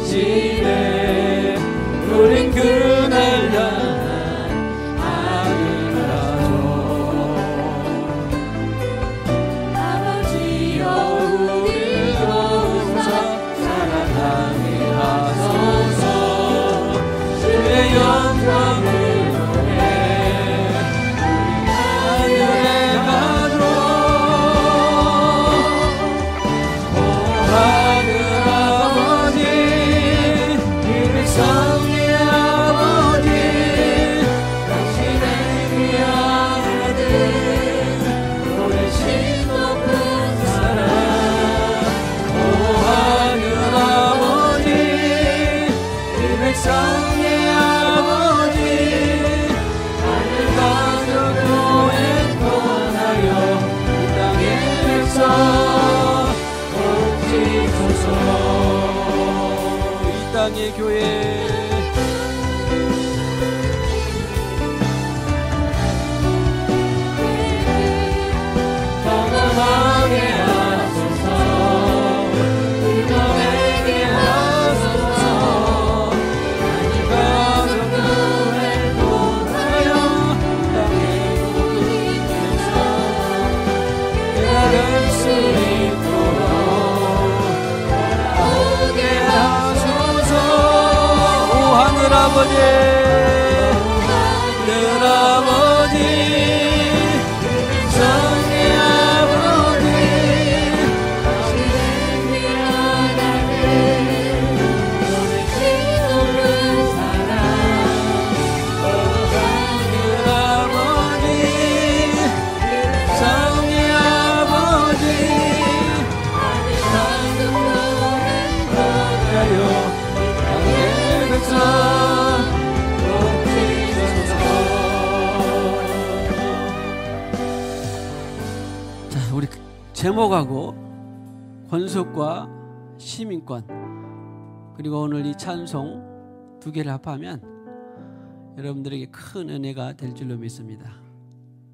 계시네. 우린 그날 향한 하늘나죠. 아버지여 우리로 사랑하게 하소서. 주의 영광을 원해 하늘에 가도 오 하늘 아버지 이 백성의 아버지 당신의 귀한 아들 보내신 높은 사랑 오 하늘 아버지 이 백성의 아버지 하늘 가족 교회 통하여 이 땅의 백성 지소서. 이 땅의 교회 건강하게 하소서. 건강하게 하소서. 하늘 가족 교회 통하여 이 땅의 모든 백성 깨달을 수 있도록 오게 하소서. 오 하늘 아버지 하늘 아버지 성의 아버지 당신의 귀한 아들 보내신 높은 사랑 오 하늘 아버지 성의 아버지 하늘 가족 교회 통하여 땅의 백성 복지소서. 자, 우리 제목하고 권속과 시민권 그리고 오늘 이 찬송 두 개를 합하면 여러분들에게 큰 은혜가 될 줄로 믿습니다.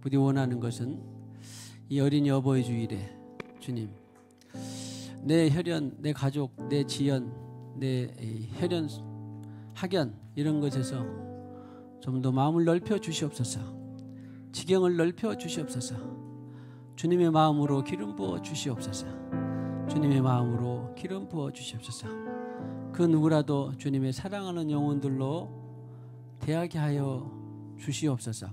부디 원하는 것은 이 어린이 어버이 주일에 주님 내 혈연, 내 가족, 내 지연, 내 혈연, 학연 이런 것에서 좀 더 마음을 넓혀 주시옵소서. 지경을 넓혀 주시옵소서. 주님의 마음으로 기름 부어 주시옵소서. 주님의 마음으로 기름 부어 주시옵소서. 그 누구라도 주님의 사랑하는 영혼들로 대하게 하여 주시옵소서.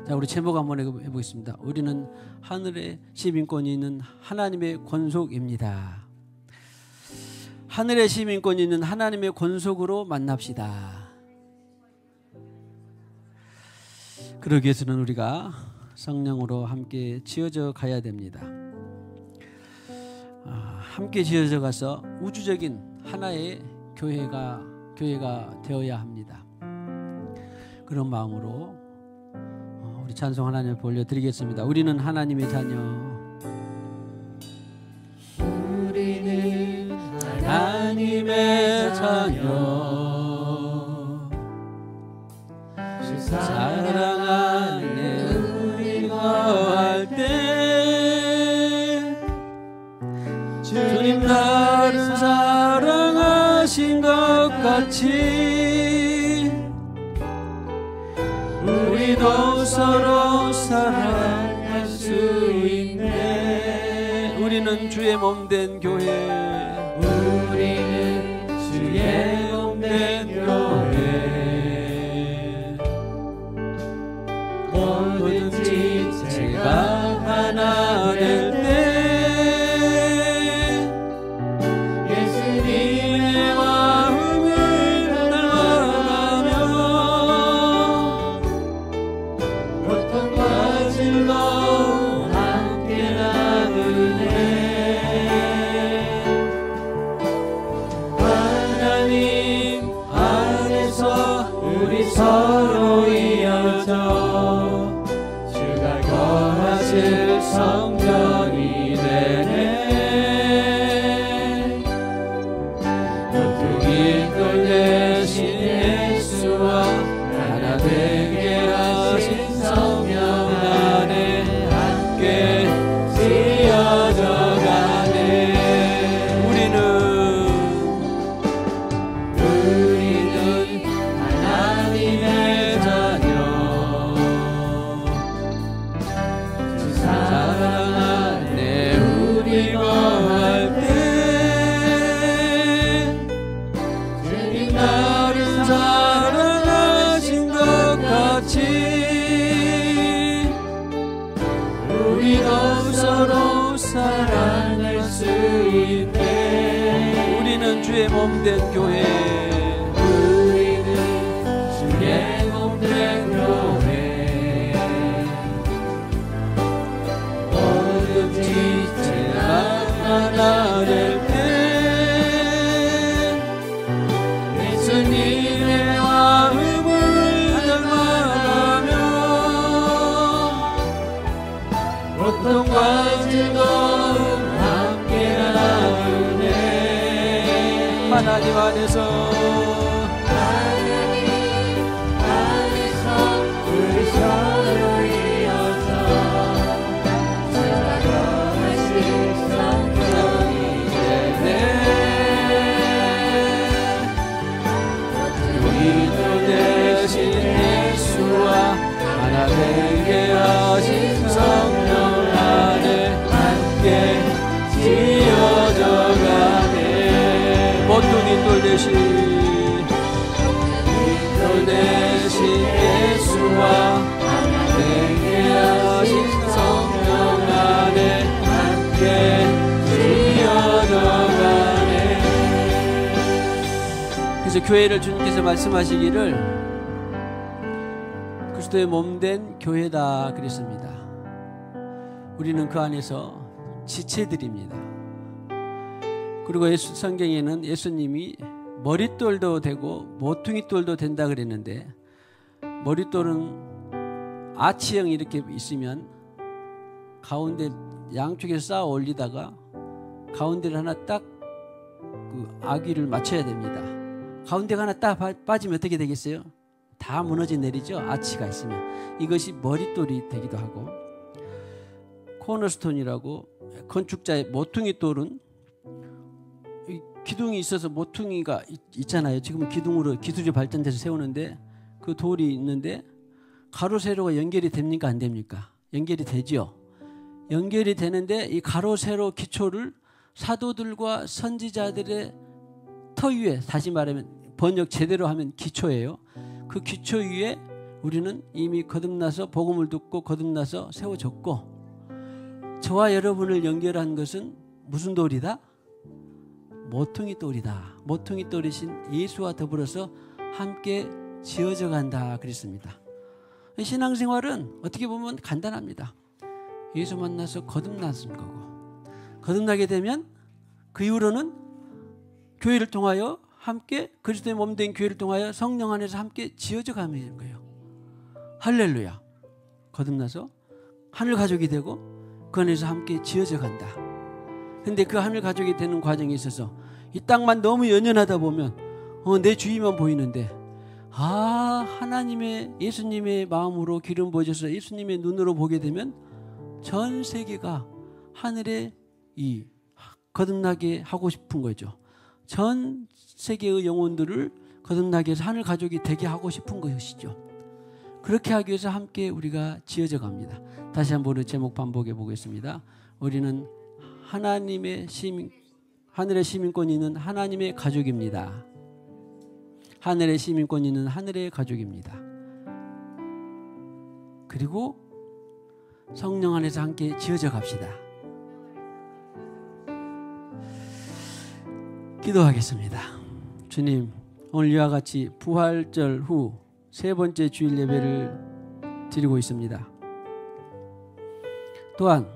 자, 우리 제목 한번 해보겠습니다. 우리는 하늘의 시민권이 있는 하나님의 권속입니다. 하늘의 시민권이 있는 하나님의 권속으로 만납시다. 그러기 위해서는 우리가 성령으로 함께 지어져 가야 됩니다. 함께 지어져 가서 우주적인 하나의 교회가 되어야 합니다. 그런 마음으로 우리 찬송 하나님을 올려드리겠습니다. 우리는 하나님의 자녀. 우리는 하나님의 자녀. 사랑 안에 우리 거할 때 주님 나를 사랑하신 것 같이 우리도 서로 사랑할 수 있네. 우리는 주의 몸된 교회. 우리는 주의 몸된 교회. 뭐든지 제가 하나 될 때 예수님의 마음을 따라가며 고통과 즐거움 함께 나누네. 하나님 안에서 성전이 되네. 모퉁이 돌 대신 예수와 하나 되게 하신 성령 안에 함께 지어져 가네. 우리는 하나님의 자녀, 주 사랑 안에 우리 거할 때 주님 나를 사랑하신 것 같이 우리도 서로 사랑할 수 있네. 우리는 주의 몸된 교회, 우리는 주의 몸된 교회, 모든 지체가 하나 될 때 예수님의 마음을 닮아가며 고통과 즐거움 함께 나누네. 하나님 안에서 우리 서로 이어서 살아가실 성전이 되네. 우리도 대신 예수와 하나 되게 하신 성령 안에 함께 지어져 가네. 모퉁이 돌 대신 예수와 하나 되게 하신 성령 안에 함께 지어져 가네. 그래서 교회를 주님께서 말씀하시기를 그리스도의 몸된 교회다 그랬습니다. 우리는 그 안에서 지체들입니다. 그리고 성경에는 예수님이 머릿돌도 되고 모퉁이돌도 된다 그랬는데, 머릿돌은 아치형이 이렇게 있으면 가운데 양쪽에서 쌓아 올리다가 가운데를 하나 딱 그 아귀를 맞춰야 됩니다. 가운데가 하나 딱 빠지면 어떻게 되겠어요? 다 무너져 내리죠. 아치가 있으면. 이것이 머릿돌이 되기도 하고, 코너스톤이라고 건축자의 모퉁이돌은 기둥이 있어서 모퉁이가 있잖아요. 지금 기둥으로 기술이 발전돼서 세우는데 그 돌이 있는데 가로 세로가 연결이 됩니까 안 됩니까? 연결이 되죠. 연결이 되는데 이 가로 세로 기초를 사도들과 선지자들의 터 위에, 다시 말하면 번역 제대로 하면 기초예요. 그 기초 위에 우리는 이미 거듭나서 복음을 듣고 거듭나서 세워졌고, 저와 여러분을 연결한 것은 무슨 돌이다? 모퉁이 돌이다. 모퉁이 돌이신 예수와 더불어서 함께 지어져 간다 그랬습니다. 신앙생활은 어떻게 보면 간단합니다. 예수 만나서 거듭났을 거고, 거듭나게 되면 그 이후로는 교회를 통하여 함께, 그리스도의 몸된 교회를 통하여 성령 안에서 함께 지어져 가면 되는 거예요. 할렐루야. 거듭나서 하늘 가족이 되고 그 안에서 함께 지어져 간다. 근데 그 하늘 가족이 되는 과정에 있어서 이 땅만 너무 연연하다 보면 내 주위만 보이는데, 하나님의, 예수님의 마음으로 기름 부어져서 예수님의 눈으로 보게 되면 전 세계가 하늘에 이 거듭나게 하고 싶은 거죠. 전 세계의 영혼들을 거듭나게 해서 하늘 가족이 되게 하고 싶은 것이죠. 그렇게 하기 위해서 함께 우리가 지어져 갑니다. 다시 한번 제목 반복해 보겠습니다. 우리는 하나님의 시민, 하늘의 시민권이 있는 하나님의 가족입니다. 하늘의 시민권이 있는 하늘의 가족입니다. 그리고 성령 안에서 함께 지어져 갑시다. 기도하겠습니다. 주님, 오늘 이와 같이 부활절 후 세 번째 주일 예배를 드리고 있습니다. 또한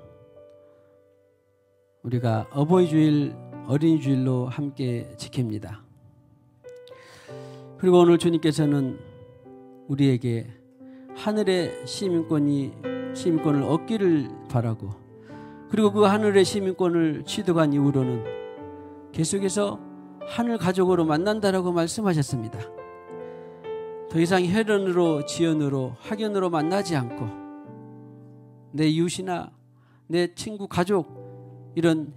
우리가 어버이 주일, 어린이 주일로 함께 지킵니다. 그리고 오늘 주님께서는 우리에게 하늘의 시민권을 얻기를 바라고 그리고 그 하늘의 시민권을 취득한 이후로는 계속해서 하늘 가족으로 만난다라고 말씀하셨습니다. 더 이상 혈연으로, 지연으로, 학연으로 만나지 않고 내 이웃이나 내 친구, 가족 이런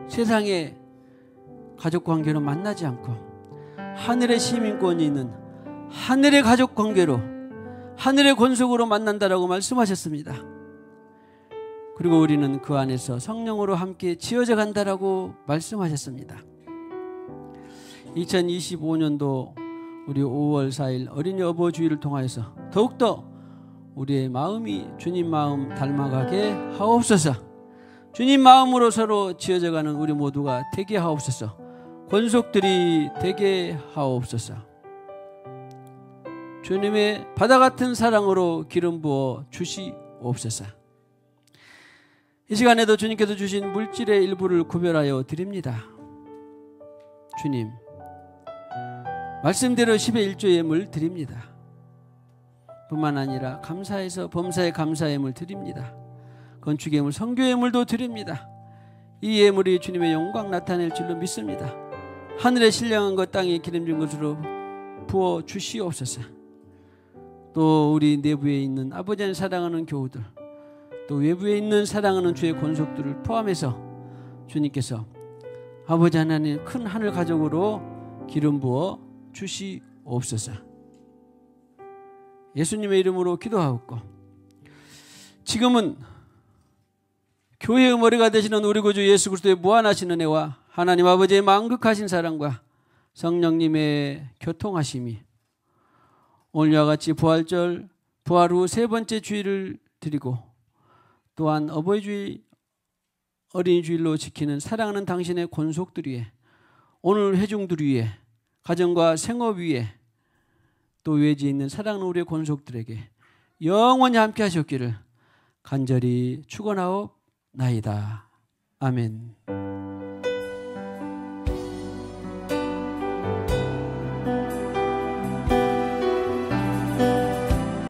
세상의 가족관계로 만나지 않고 하늘의 시민권이 있는 하늘의 가족관계로, 하늘의 권속으로 만난다라고 말씀하셨습니다. 그리고 우리는 그 안에서 성령으로 함께 지어져 간다라고 말씀하셨습니다. 2025년도 우리 5월 4일 어린이 어버 주일을 통하여서 더욱더 우리의 마음이 주님 마음 닮아가게 하옵소서. 주님 마음으로 서로 지어져가는 우리 모두가 되게 하옵소서. 권속들이 되게 하옵소서. 주님의 바다 같은 사랑으로 기름 부어 주시옵소서. 이 시간에도 주님께서 주신 물질의 일부를 구별하여 드립니다. 주님, 말씀대로 10의 1조 예물 드립니다. 뿐만 아니라 감사해서 범사에 감사 예물 드립니다. 건축 예물, 선교 예물도 드립니다. 이 예물이 주님의 영광 나타낼 줄로 믿습니다. 하늘에 신령한 것, 땅에 기름진 것으로 부어 주시옵소서. 또 우리 내부에 있는 아버지를 사랑하는 교우들, 또 외부에 있는 사랑하는 주의 권속들을 포함해서 주님께서 아버지 하나님 큰 하늘 가족으로 기름 부어 주시옵소서. 예수님의 이름으로 기도하옵고, 지금은 교회의 머리가 되시는 우리 구주 예수 그리스도의 무한하신 은혜와 하나님 아버지의 만극하신 사랑과 성령님의 교통하심이 오늘과 같이 부활절, 부활 후 세 번째 주일을 드리고 또한 어버이 주일, 어린이 주일로 지키는 사랑하는 당신의 권속들 위에, 오늘 회중들 위에, 가정과 생업 위에, 또 외지에 있는 사랑하는 우리의 권속들에게 영원히 함께 하셨기를 간절히 축원하옵나이다. 아멘.